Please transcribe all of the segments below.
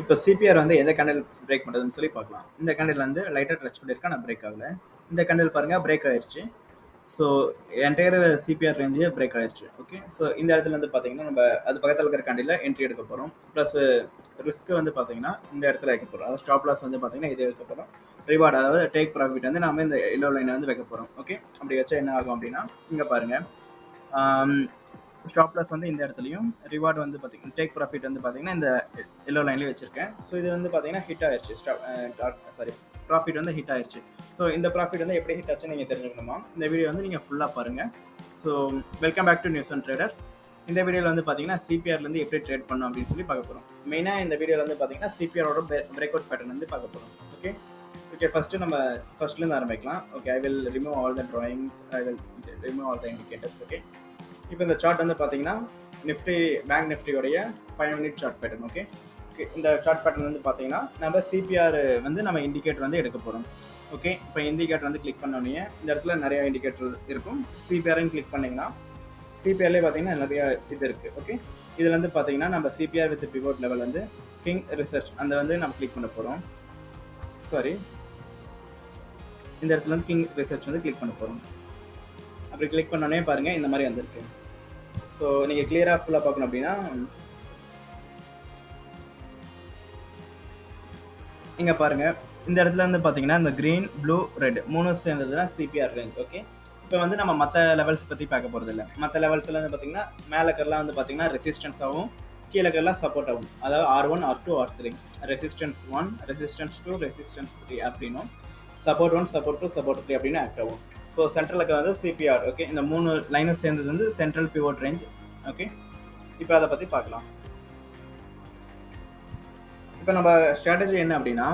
இப்போ சிபிஆர் வந்து எந்த கேண்டில் பிரேக் பண்ணுறதுன்னு சொல்லி பார்க்கலாம். இந்த கேண்டில் வந்து லைட்டாக டச் பண்ணியிருக்கேன், நான் பிரேக் ஆகல. இந்த கேண்டில் பாருங்க பிரேக் ஆயிருச்சு. So entire CPR range break ஆயிருச்சு. ஓகே, ஸோ இந்த இடத்துல வந்து பார்த்தீங்கன்னா நம்ம அது பக்கத்தில் இருக்கிற கேண்டில் என்ட்ரி எடுக்க போகிறோம். ப்ளஸ் ரிஸ்க் வந்து பார்த்தீங்கன்னா இந்த இடத்துல வைக்க போகிறோம். அதாவது ஸ்டாப் லாஸ் வந்து பார்த்தீங்கன்னா இது எடுக்க போகிறோம். ரிவார்டு அதாவது டேக் ப்ராஃபிட் வந்து நாம இந்த எல்லோ லைனை வந்து வைக்க போகிறோம். ஓகே, அப்படி வச்சா என்ன ஆகும் அப்படின்னா இங்கே பாருங்க, ஸ்டாப் லாஸ் வந்து இந்த இடத்துலையும் ரிவார்டு வந்து பார்த்தீங்கன்னா டேக் ப்ராஃபிட் வந்து பார்த்தீங்கன்னா இந்த எல்லோ லைன்லேயே வச்சிருக்கேன். ஸோ இது வந்து பார்த்தீங்கன்னா ஹிட் ஆயிடுச்சு. ப்ராஃபிட் வந்து ஹிட் ஆயிடுச்சு. ஸோ இந்த ப்ராஃபிட் வந்து எப்படி ஹிட் ஆச்சுன்னு நீங்கள் தெரிஞ்சுக்கணுமா, இந்த வீடியோ வந்து நீங்கள் ஃபுல்லாக பாருங்கள். So welcome back to news and traders. இந்த வீடியோவில் வந்து பார்த்தீங்கன்னா சிபிஆர்லேருந்து எப்படி ட்ரேட் பண்ணணும் அப்படின்னு சொல்லி பார்க்க போகிறோம். மெயினாக இந்த வீடியோவில் வந்து பார்த்தீங்கன்னா சிபிஆரோட பிரேக் அவுட் பேட்டர்ன் வந்து பார்க்க போகிறோம். ஓகே ஓகே, ஃபஸ்ட்டு நம்ம ஃபர்ஸ்ட்லேருந்து ஆரம்பிக்கலாம். Okay, I will remove all the drawings, I will remove all the indicators. Okay, இப்போ இந்த சார்ட் வந்து பார்த்தீங்கன்னா நிஃப்டி பேங்க் நிஃப்டியோடைய 5 minute chart pattern. Okay okay, இந்த சார்ட் பேட்டர்ன் வந்து பார்த்தீங்கன்னா நம்ம சிபிஆர் வந்து நம்ம இண்டிகேட்டர் வந்து எடுக்க போகிறோம். ஓகே, இப்போ இண்டிகேட்டர் வந்து கிளிக் பண்ணோடனே இந்த இடத்துல நிறைய இண்டிகேட்டர் இருக்கும். சிபிஆரையும் கிளிக் பண்ணிங்கன்னா சிபிஆர்லேயே பார்த்தீங்கன்னா நிறைய இது இருக்குது. ஓகே, இதில் வந்து பார்த்தீங்கன்னா நம்ம சிபிஆர் வித் பிவோட் லெவல் வந்து கிங் ரிசர்ச் அந்த வந்து நம்ம கிளிக் பண்ண போகிறோம். சாரி, இந்த இடத்துல வந்து கிங் ரிசர்ச் வந்து கிளிக் பண்ண போகிறோம். அப்படி கிளிக் பண்ணோடனே பாருங்கள் இந்த மாதிரி வந்திருக்கு. ஸோ நீங்கள் கிளியராக ஃபுல்லாக பார்க்கணும் அப்படின்னா இங்கே பாருங்கள், இந்த இடத்துல வந்து பார்த்தீங்கன்னா இந்த க்ரீன் ப்ளூ ரெட் 3 சேர்ந்தது தான் சிபிஆர் ரேஞ்ச். ஓகே, இப்போ வந்து நம்ம மற்ற லெவல்ஸ் பற்றி பார்க்க போகிறது இல்லை. மற்ற லெவல்ஸில் வந்து பார்த்தீங்கன்னா மேலக்கெல்லாம் வந்து பார்த்தீங்கன்னா ரெசிஸ்டன்ஸாகவும் கீழக்கெல்லாம் சப்போர்ட் ஆகும். அதாவது R1 R2 R3, resistance 1 resistance 2 resistance 3 அப்படின்னும், சப்போர்ட் 1 சப்போர்ட் 2 சப்போர்ட் 3 அப்படின்னு ஆக்ட் ஆகும். ஸோ சென்ட்ரலுக்கு வந்து சிபிஆர். ஓகே, இந்த 3 லைனும் சேர்ந்தது வந்து சென்ட்ரல் பிவோட் ரேஞ்ச். ஓகே, இப்போ அதை பற்றி பார்க்கலாம். இப்போ நம்ம ஸ்ட்ராட்டஜி என்ன அப்படின்னா,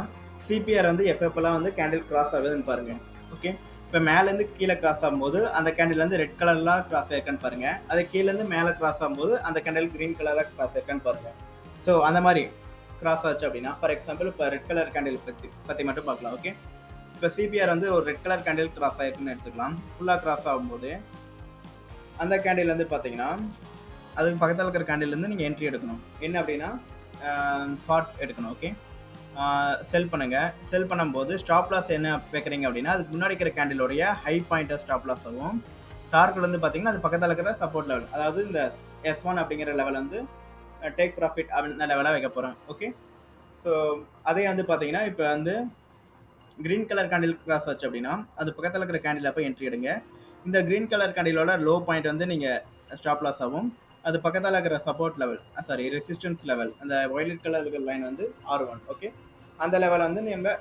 சிபிஆர் வந்து எப்பப்பெல்லாம் வந்து கேண்டில் கிராஸ் ஆகுதுன்னு பாருங்க. ஓகே, இப்போ மேலேருந்து கீழே கிராஸ் ஆகும்போது அந்த கேண்டில் வந்து ரெட் கலர்லாம் கிராஸ் ஆயிருக்கான்னு பாருங்க. அது கீழேருந்து மேலே கிராஸ் ஆகும்போது அந்த கேண்டில் கிரீன் கலராக கிராஸ் ஆயிருக்கான்னு பாருங்க. ஸோ அந்த மாதிரி கிராஸ் ஆச்சு அப்படின்னா, ஃபார் எக்ஸாம்பிள் இப்போ ரெட் கலர் கேண்டில் பற்றி மட்டும் பார்க்கலாம். ஓகே, இப்போ சிபிஆர் வந்து ஒரு ரெட் கலர் கேண்டில் கிராஸ் ஆயிருக்குன்னு எடுத்துக்கலாம். ஃபுல்லாக கிராஸ் ஆகும்போது அந்த கேண்டில் வந்து பார்த்தீங்கன்னா அதுக்கு பக்கத்தில் இருக்கிற கேண்டில்லேருந்து நீங்கள் என்ட்ரி எடுக்கணும். என்ன அப்படின்னா ஷார்ட் எடுக்கணும். ஓகே, செல் பண்ணுங்கள். செல் பண்ணும்போது ஸ்டாப் லாஸ் என்ன வைக்கிறீங்க அப்படின்னா அதுக்கு முன்னாடி இருக்கிற கேண்டிலோடைய ஹை பாயிண்ட்டை ஸ்டாப் லாஸ் ஆகும். டார்கெட் வந்து பார்த்தீங்கன்னா அது பக்கத்தில் இருக்கிற சப்போர்ட் லெவல், அதாவது இந்த S1 அப்படிங்கிற லெவல் வந்து டேக் ப்ராஃபிட் அப்படின்ற லெவலாக வைக்க போகிறேன். ஓகே, ஸோ அதே வந்து பார்த்தீங்கன்னா இப்போ வந்து க்ரீன் கலர் கேண்டில் கிராஸ் ஆச்சு அப்படின்னா அது பக்கத்தில் இருக்கிற கேண்டில் போய் என்ட்ரி எடுங்க. இந்த க்ரீன் கலர் கேண்டிலோட லோ பாயிண்ட் வந்து நீங்கள் ஸ்டாப் லாஸ் ஆகும். அது பக்கத்தில் இருக்கிற support level, sorry resistance level, அந்த வயலட் கலர் இருக்கிற லைன் வந்து R1. ஓகே, அந்த லெவல் வந்து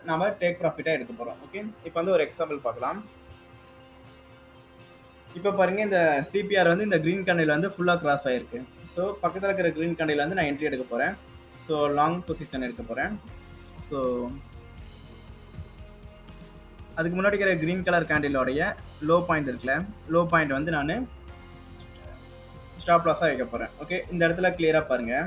நம்ம டேக் ப்ராஃபிட்டாக எடுக்க போகிறோம். ஓகே, இப்போ வந்து ஒரு எக்ஸாம்பிள் பார்க்கலாம். இப்போ பாருங்கள், இந்த சிபிஆர் வந்து இந்த க்ரீன் கேண்டில் வந்து ஃபுல்லாக கிராஸ் ஆகிருக்கு. ஸோ பக்கத்தில் இருக்கிற க்ரீன் கேண்டில் வந்து நான் என்ட்ரி எடுக்க போகிறேன். ஸோ லாங் பொசிஷன் எடுக்க போகிறேன். ஸோ அதுக்கு முன்னாடி இருக்கிற க்ரீன் கலர் கேண்டிலோடைய லோ பாயிண்ட் இருக்குல்ல, லோ பாயிண்ட் வந்து நான் ஸ்டாப் லாஸாக வைக்க போகிறேன். ஓகே, இந்த இடத்துல கிளியராக பாருங்கள்.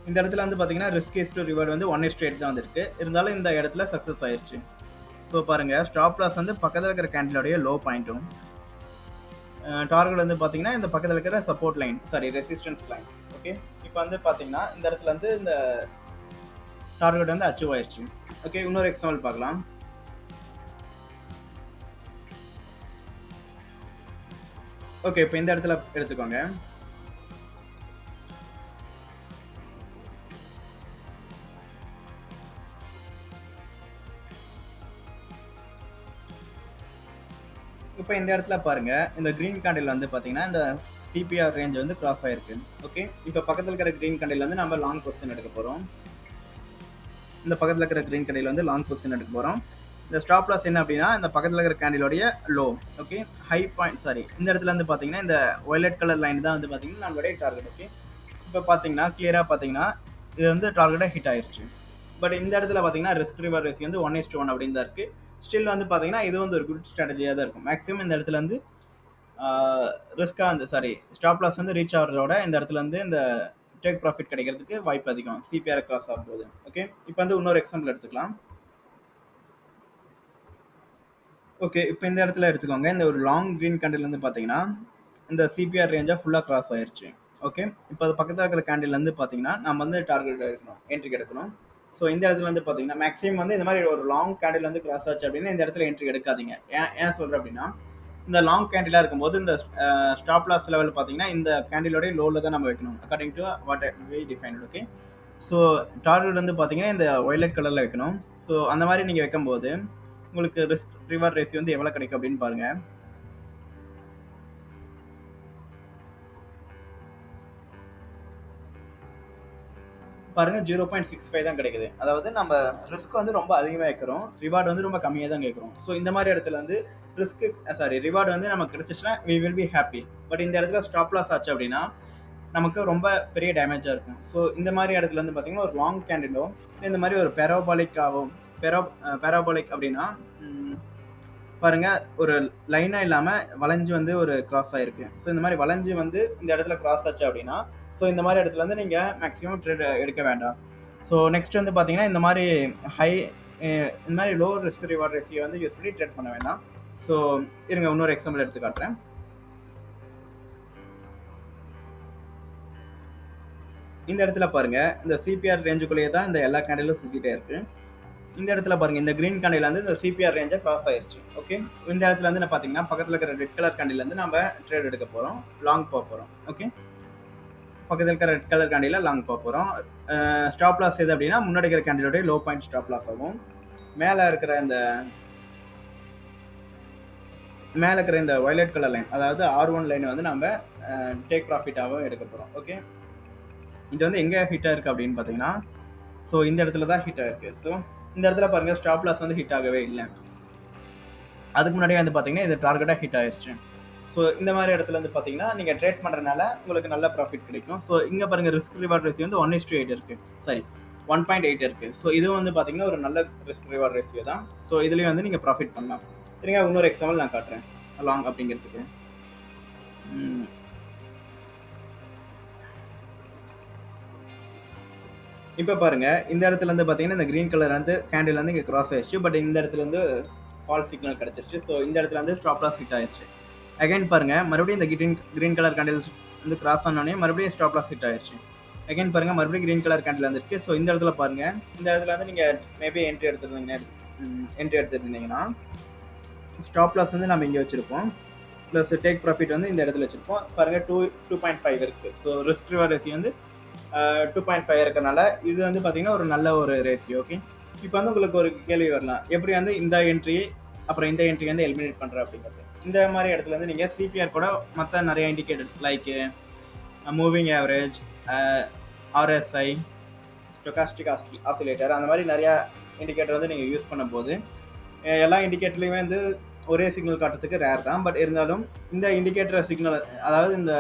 இந்த இடத்துல வந்து பார்த்தீங்கன்னா ரிஸ்க் இஸ் டு ரிவார்டு வந்து 1:8 தான் வந்துருக்கு. இருந்தாலும் இந்த இடத்துல சக்ஸஸ் ஆயிடுச்சு. ஸோ பாருங்கள், ஸ்டாப் லாஸ் வந்து பக்கத்தில் இருக்கிற கேண்டிலோடைய லோ பாயிண்ட்டும், டார்கெட் வந்து பார்த்தீங்கன்னா இந்த பக்கத்தில் இருக்கிற support line, sorry resistance line. Okay, இப்போ வந்து பார்த்தீங்கன்னா இந்த இடத்துல வந்து இந்த டார்கெட் வந்து அச்சீவ் ஆயிடுச்சு. ஓகே, இன்னொரு எக்ஸாம்பிள் பார்க்கலாம். ஓகே, இப்போ இந்த இடத்துல எடுத்துக்கோங்க. இப்போ இந்த இடத்துல பாருங்க, இந்த கிரீன் கேண்டில் வந்து பார்த்தீங்கன்னா இந்த சிபிஆர் ரேஞ்ச் வந்து கிராஸ் ஆயிருக்கு. ஓகே, இப்போ பக்கத்தில் இருக்கிற கிரீன் கேண்டில் வந்து நம்ம லாங் பொசிஷன் எடுக்க போகிறோம். இந்த பக்கத்தில் இருக்கிற கிரீன் கேண்டில் வந்து லாங் பொசிஷன் எடுக்க போகிறோம். இந்த ஸ்டாப் லாஸ் என்ன அப்படின்னா இந்த பக்கத்தில் இருக்கிற கேண்டிலோடைய low. Okay, high point, sorry இந்த இடத்துல வந்து பார்த்தீங்கன்னா இந்த வயலட் கலர் லைன் தான் வந்து பார்த்தீங்கன்னா நம்மளுடைய டார்கெட். ஓகே, இப்போ பார்த்தீங்கன்னா கிளியராக பார்த்தீங்கன்னா இது வந்து டார்கெட்டாக ஹிட் ஆயிடுச்சு. பட் இந்த இடத்துல பார்த்தீங்கன்னா ரிஸ்க் ரிவார்ட் ரேஷியோ வந்து 1:1 அப்படின்னு தான் இருக்குது. ஸ்டில் வந்து பார்த்தீங்கன்னா இது வந்து ஒரு குட் ஸ்ட்ராட்டஜியாக தான் இருக்கும். மேக்ஸிமம் இந்த இடத்துல வந்து ரிஸ்க்காக வந்து ஸ்டாப் லாஸ் வந்து ரீச் ஆகிறதோட இந்த இடத்துல வந்து இந்த டேக் ப்ராஃபிட் கிடைக்கிறதுக்கு வாய்ப்பு அதிகம் சிபிஆர் கிராஸ் ஆகும்போது. ஓகே, இப்போ வந்து இன்னொரு எக்ஸாம்பிள் எடுத்துக்கலாம். ஓகே, இப்போ இந்த இடத்துல எடுத்துக்கோங்க. இந்த ஒரு லாங் க்ரீன் கேண்டில் வந்து பார்த்தீங்கன்னா இந்த சிபிஆர் ரேஞ்சாக ஃபுல்லாக கிராஸ் ஆயிடுச்சு. ஓகே. இப்போ அது பக்கத்துல இருக்கிற கேண்டில் வந்து பார்த்தீங்கன்னா, நம்ம வந்து டார்கெட் எடுக்கணும். என்ட்ரி எடுக்கணும். ஸோ இந்த இடத்துல வந்து பார்த்தீங்கன்னா, மேக்ஸிமம் வந்து இந்த மாதிரி ஒரு லாங் கேண்டில் வந்து கிராஸ் ஆச்சு அப்படின்னா, இந்த இடத்துல என்ட்ரி எடுக்காதீங்க. ஏன் ஏன் சொல்றேன் அப்படின்னா, இந்த லாங் கேண்டிலா இருக்கும்போது இந்த ஸ்டாப் லாஸ் லெவல் பார்த்தீங்கன்னா, இந்த கேண்டிலோட லோல தான் நம்ம வைக்கணும். According to what we defined. Okay. So target வந்து பார்த்தீங்கன்னா, இந்த வயலட் கலர்ல வைக்கணும். ஸோ அந்த மாதிரி நீங்க வைக்கும்போது, உங்களுக்கு ரிஸ்க் ரிவார்ட் ரேஷியோ வந்து எவ்வளோ கிடைக்கும் அப்படின்னு பாருங்க. பாருங்க 0.65 தான் கிடைக்குது. அதாவது நம்ம ரிஸ்க் வந்து ரொம்ப அதிகமா வைக்கிறோம். ரிவார்ட் வந்து ரொம்ப கம்மியா தான் கேட்கிறோம். ஸோ இந்த மாதிரி இடத்துல வந்து ரிஸ்க் ரிவார்ட் வந்து நமக்கு கிடைச்சிச்சுன்னா we will be happy. But இந்த இடத்துல ஸ்டாப் லாஸ் ஆச்சு அப்படின்னா நமக்கு ரொம்ப பெரிய டேமேஜா இருக்கும். ஸோ இந்த மாதிரி இடத்துல வந்து பார்த்தீங்கன்னா ஒரு லாங் கேண்டிலோ இந்த மாதிரி ஒரு பெராபாலிக்காவும் பெராபாலிக் அப்படின்னா பாருங்க ஒரு லைனா இல்லாம வளைஞ்சு வந்து ஒரு கிராஸ் ஆயிருக்கு. ஸோ இந்த மாதிரி வளைஞ்சு வந்து இந்த இடத்துல கிராஸ் ஆச்சு அப்படின்னா ஸோ இந்த மாதிரி இடத்துல வந்து நீங்க மேக்ஸிமம் ட்ரேட் எடுக்க வேண்டாம். ஸோ நெக்ஸ்ட் வந்து பார்த்தீங்கன்னா இந்த மாதிரி ஹை இந்த மாதிரி லோ ரிஸ்க் ரிவார்ட் ரேஷியோ வந்து யூஸ் பண்ணி ட்ரேட் பண்ண வேண்டாம். ஸோ இருங்க இன்னொரு எக்ஸாம்பிள் எடுத்து காட்டுறேன். இந்த இடத்துல பாருங்க இந்த சிபிஆர் ரேஞ்சுக்குள்ளேயே தான் இந்த எல்லா கேண்டிலும் சுத்திட்டே இருக்கு. இந்த இடத்துல பாருங்க இந்த கிரீன் கேண்டில் வந்து இந்த சிபிஆர் ரேஞ்சை கிராஸ் ஆயிருச்சு. ஓகே. இந்த இடத்துல வந்து நான் பாத்தீங்கன்னா பக்கத்துல இருக்கிற ரெட் கலர் கேண்டில் வந்து நம்ம ட்ரேட் எடுக்க போறோம், லாங் போக போறோம். ஓகே. பக்கத்துல இருக்கிற ரெட் கலர் கேண்டில லாங் போக போறோம். ஸ்டாப் லாஸ் எது அப்படின்னா முன்னாடி இருக்கிற கேண்டிலோட லோ பாயிண்ட் ஸ்டாப் லாஸ் ஆகும். மேல இருக்கிற இந்த வயலட் கலர் லைன், அதாவது R1 லைன் வந்து நம்ம டேக் ப்ராஃபிட்டாகவும் எடுக்க போறோம். ஓகே. இது வந்து எங்க ஹிட் ஆயிருக்கு அப்படின்னு பாத்தீங்கன்னா, ஸோ இந்த இடத்துல தான் ஹிட் ஆயிருக்கு. ஸோ இந்த இடத்துல பாருங்க ஸ்டாப் லாஸ் வந்து ஹிட் ஆகவே இல்லை. அதுக்கு முன்னாடியே வந்து பார்த்தீங்கன்னா இது டார்கெட்டாக ஹிட் ஆயிடுச்சு. ஸோ இந்த மாதிரி இடத்துல வந்து பார்த்தீங்கன்னா நீங்கள் ட்ரேட் பண்ணுறதுனால உங்களுக்கு நல்ல ப்ராஃபிட் கிடைக்கும். ஸோ இங்கே பாருங்கள் ரிஸ்க் ரிவார்ட் ரேஷியோ வந்து 1:8 இருக்குது. சரி 1.8 இருக்குது. ஸோ இது வந்து பார்த்தீங்கன்னா ஒரு நல்ல ரிஸ்க் ரிவார்ட் ரேஷியோ தான். ஸோ இதுலேயும் வந்து நீங்கள் ப்ராஃபிட் பண்ணலாம். சரிங்க இன்னொரு எக்ஸாம்பிள் நான் காட்டுறேன் லாங் அப்படிங்கிறதுக்கு. இப்போ பாருங்க இந்த இடத்துல இருந்து பார்த்தீங்கன்னா இந்த கிரீன் கலர் வந்து கேண்டில் வந்து இங்கே கிராஸ் ஆயிடுச்சு. பட் இந்த இடத்துல இருந்து ஃபால்ஸ் சிக்னல் கிடைச்சிருச்சு. ஸோ இந்த இடத்துல வந்து ஸ்டாப் லாஸ் ஹிட் ஆயிடுச்சு. அகைன் பாருங்க மறுபடியும் இந்த கிரீன் கலர் கேண்டில் வந்து கிராஸ் ஆனோடனே மறுபடியும் ஸ்டாப் லாஸ் ஹிட் ஆயிடுச்சு. அகைன் பாருங்க மறுபடியும் கிரீன் கலர் கேண்டில் வந்துருக்கு. ஸோ இந்த இடத்துல பாருங்க இந்த இடத்துல வந்து நீங்கள் மேபி என்ட்ரி எடுத்துருந்தீங்கன்னா ஸ்டாப் லாஸ் வந்து நம்ம இங்கே வச்சிருப்போம். ப்ளஸ் டேக் ப்ராஃபிட் வந்து இந்த இடத்துல வச்சிருப்போம். பாருங்க 2.5 இருக்கு. ஸோ ரிஸ்க் ரிவார்ட் ரேஷியோ வந்து 2.5 இருக்கறனால இது வந்து பார்த்தீங்கன்னா ஒரு நல்ல ஒரு ரேஷியோ. ஓகே. இப்போ வந்து உங்களுக்கு ஒரு கேள்வி வரலாம், எப்படி வந்து இந்த என்ட்ரி அப்புறம் இந்த என்ட்ரி வந்து எலிமினேட் பண்ணுற அப்படிங்கிறது. இந்த மாதிரி இடத்துல வந்து நீங்கள் சிபிஆர் கூட மற்ற நிறைய indicators like moving average, RSI, stochastic oscillator அந்த மாதிரி நிறையா இண்டிகேட்டர் வந்து நீங்கள் யூஸ் பண்ணும்போது எல்லா இண்டிகேட்டர்லையுமே வந்து ஒரே சிக்னல் காட்டுறதுக்கு ரேர் தான். பட் இருந்தாலும் இந்த இண்டிகேட்டர் சிக்னல், அதாவது இந்த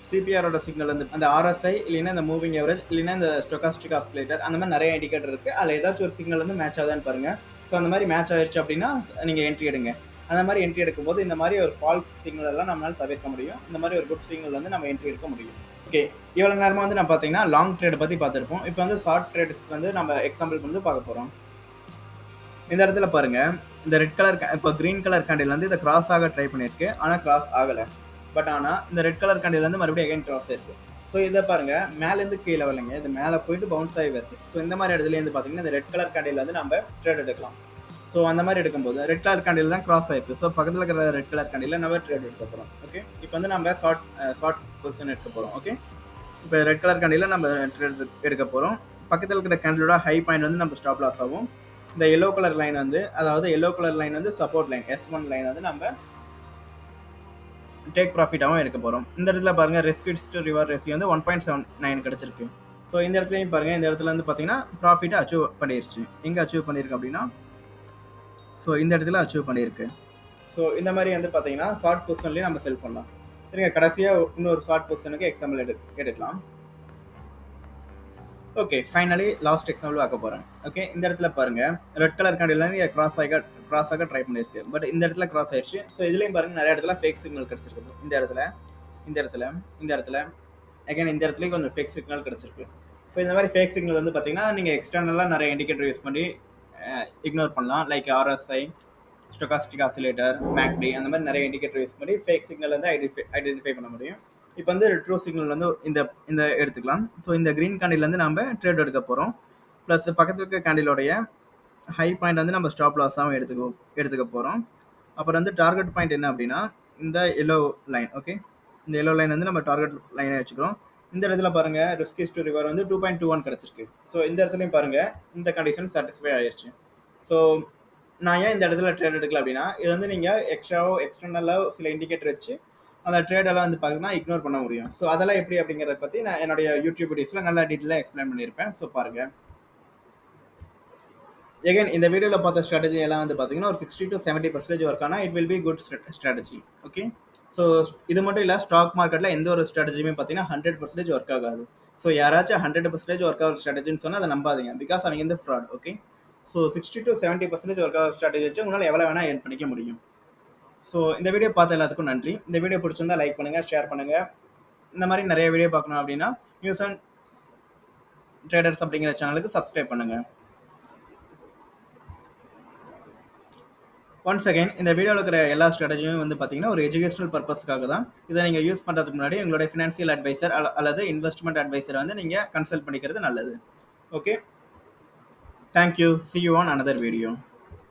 சிபிஆரோட சிக்னல் வந்து அந்த ஆர்எஸ்ஐ இல்லைன்னா இந்த மூவிங் ஆவரேஜ் இல்லைன்னா இந்த ஸ்டொகாஸ்டிக் ஆசிலேட்டர் அந்த மாதிரி நிறைய இண்டிகேட்டர் இருக்குது. அதில் ஏதாச்சும் ஒரு சிக்னல் வந்து மேட்ச் ஆகுதான்னு பாருங்கள். ஸோ அந்த மாதிரி மேட்ச் ஆயிடுச்சு அப்படின்னா நீங்கள் என்ட்ரி எடுங்க. அந்த மாதிரி என்ட்ரி எடுக்கும்போது இந்த மாதிரி ஒரு ஃபால்ஸ் சிக்னல் எல்லாம் நம்மளால தவிர்க்க முடியும். இந்த மாதிரி ஒரு குட் சிக்னல் வந்து நம்ம என்ட்ரி எடுக்க முடியும். ஓகே. இவ்வளோ நேரமாக வந்து நான் பார்த்தீங்கன்னா லாங் ட்ரேட் பற்றி பார்த்துருப்போம். இப்போ வந்து ஷார்ட் ட்ரேட்ஸ்க்கு வந்து நம்ம எக்ஸாம்பிள் வந்து பார்க்க போகிறோம். இந்த இடத்துல பாருங்க இந்த ரெட் கலர் இப்போ கிரீன் கலர் கேண்டில் வந்து இதை கிராஸ் ஆக ட்ரை பண்ணியிருக்கு, ஆனால் கிராஸ் ஆகலை. பட் ஆனால் இந்த ரெட் கலர் கேண்டில் வந்து மறுபடியும் அகைன் கிராஸ் இருக்கு. ஸோ இதை பாருங்க மேலேருந்து கீழே வரலைங்க, இது மேலே போயிட்டு பவுன்ஸ் ஆகி வருது. ஸோ இந்த மாதிரி இடத்துலேருந்து பார்த்தீங்கன்னா இந்த ரெட் கலர் கேண்டில் வந்து நம்ம ட்ரேட் எடுக்கலாம். ஸோ அந்த மாதிரி எடுக்கும்போது ரெட் கலர் கேண்டில் தான் கிராஸ் ஆயிருக்கு. ஸோ பக்கத்தில் இருக்கிற ரெட் கலர் கேண்டில் நம்ம ட்ரேட் எடுக்க போகிறோம். ஓகே. இப்போ வந்து நம்ம ஷார்ட் பொசிஷன் எடுக்க போகிறோம். ஓகே. இப்போ ரெட் கலர் கேண்டில் நம்ம ட்ரேட் எடுக்க போகிறோம். பக்கத்தில் இருக்கிற கேண்டிலோட ஹை பாயிண்ட் வந்து நம்ம ஸ்டாப் லாஸ் ஆகும். இந்த எல்லோ கலர் லைன் வந்து, அதாவது எல்லோ கலர் லைன் வந்து சப்போர்ட் லைன், S1 லைன் வந்து நம்ம டேக் ப்ராஃபிட்டாகவும் எடுக்க போகிறோம். இந்த இடத்துல பாருங்கள் ரிஸ்க் டு ரிவார்ட் ரேஷியோ வந்து 1.79 கிடச்சிருக்கு. ஸோ இந்த இடத்துலையும் பாருங்கள் இந்த இடத்துல வந்து பார்த்தீங்கன்னா ப்ராஃபிட்டை அச்சீவ் பண்ணிருச்சு. எங்கே அச்சீவ் பண்ணியிருக்கு அப்படின்னா ஸோ இந்த இடத்துல அச்சீவ் பண்ணியிருக்கு. ஸோ இந்த மாதிரி வந்து பார்த்தீங்கன்னா ஷார்ட் பொசிஷன்லேயே நம்ம செல் பண்ணலாம். சரிங்க. கடைசியாக இன்னொரு ஷார்ட் பொசிஷனுக்கு எக்ஸாம்பிள் எடுக்கலாம். ஓகே. ஃபைனலி லாஸ்ட் எக்ஸாம்பிள் பார்க்க போகிறேன். ஓகே. இந்த இடத்துல பாருங்கள் ரெட் கலர் கேண்டில் கிராஸ் ஆக ட்ரை பண்ணியிருக்கு. பட் இந்த இடத்துல கிராஸ் ஆயிடுச்சு. ஸோ இதுலேயும் பாருங்கள் நிறைய இடத்துல ஃபேக் சிக்னல் கிடச்சிருக்கு. இந்த இடத்துல அகைன் இந்த இடத்துலையும் கொஞ்சம் ஃபேக் சிக்னல் கிடச்சிருக்கு. ஸோ இந்த மாதிரி ஃபேக் சிக்னல் வந்து பார்த்தீங்கன்னா நீங்கள் எக்ஸ்டர்னலாக நிறைய இண்டிகேட்டர் யூஸ் பண்ணி இக்னோர் பண்ணலாம். Like RSI, stochastic oscillator, McD அந்த மாதிரி நிறைய இண்டிகேட்டர் யூஸ் பண்ணி ஃபேக் சிக்னல் வந்து ஐடென்டிஃபை பண்ண முடியும். இப்போ வந்து ட்ரூ சிக்னல் வந்து இந்த இந்த எடுத்துக்கலாம். ஸோ இந்த க்ரீன் கேண்டில்லேருந்து நம்ம ட்ரேட் எடுக்க போகிறோம். ப்ளஸ் பக்கத்தில் இருக்க கேண்டிலோடைய ஹை பாயிண்ட் வந்து நம்ம ஸ்டாப் லாஸாகவும் எடுத்துக்க போகிறோம். அப்புறம் வந்து டார்கெட் பாயிண்ட் என்ன அப்படின்னா இந்த எல்லோ லைன். ஓகே, இந்த எல்லோ லைன் வந்து நம்ம டார்கெட் லைனை வச்சுக்கிறோம். இந்த இடத்துல பாருங்க ரிஸ்க் இஸ் டு ரிவார்ட் வந்து 2.21 கிடைச்சிருக்கு. ஸோ இந்த இடத்துலையும் பாருங்க இந்த கண்டிஷன் சாட்டிஸ்ஃபை ஆயிடுச்சு. ஸோ நான் ஏன் இந்த இடத்துல ட்ரேட் எடுக்கல அப்படின்னா இது வந்து நீங்கள் எக்ஸ்டர்னலாக சில இண்டிகேட்டர் வச்சு அந்த ட்ரேடெல்லாம் வந்து பார்த்தீங்கன்னா இக்னோர் பண்ண முடியும். ஸோ அதெல்லாம் எப்படி அப்படிங்கிறத பற்றி நான் என்னுடைய யூடியூப் வீடியோஸில் நல்லா டீட்டெயிலாக எக்ஸ்பிளைன் பண்ணியிருப்பேன். ஸோ பாருங்கள். எகைன் இந்த வீடியோவில் பார்த்த ஸ்ட்ராட்டஜி எல்லாம் வந்து பார்த்தீங்கன்னா ஒரு 60 to 70% ஒர்க் ஆனால் it will be good strategy. Okay, so இது மட்டும் இல்லை, ஸ்டாக் மார்க்கெட்டில் எந்த ஒரு ஸ்ட்ராட்டஜியுமே பார்த்தீங்கன்னா 100% ஒர்க் ஆகாது. ஸோ யாராச்சும் 100% ஒர்க் ஆகிற ஸ்ட்ராட்டஜின்னு சொன்னால் அதை நம்பாதீங்க. பிகாஸ் அவங்க வந்து fraud. Okay, so 60 to 70% work ஆகிற ஸ்ட்ராட்டஜி வச்சு உங்களால் எவ்வளோ வேணால் ஏர்ன் பண்ணிக்க முடியும். ஸோ இந்த வீடியோ பார்த்த எல்லாத்துக்கும் நன்றி. இந்த வீடியோ பிடிச்சிருந்தா லைக் பண்ணுங்கள், ஷேர் பண்ணுங்கள். இந்த மாதிரி நிறைய வீடியோ பார்க்கணும் அப்படின்னா நியூஸ் அண்ட் ட்ரேடர்ஸ் அப்படிங்கிற சேனலுக்கு சப்ஸ்கிரைப் பண்ணுங்கள். ஒன்ஸ் அகைன் இந்த வீடியோவில் இருக்கிற எல்லா ஸ்ட்ராட்டஜியும் வந்து பார்த்தீங்கன்னா ஒரு எஜுகேஷனல் பர்பஸ்க்காக தான். இதை நீங்கள் யூஸ் பண்ணுறதுக்கு முன்னாடி உங்களுடைய ஃபினான்ஷியல் அட்வைசர் அல்லது இன்வெஸ்ட்மெண்ட் அட்வைசரை வந்து நீங்கள் கன்சல்ட் பண்ணிக்கிறது நல்லது. Okay, thank you. See you on another video.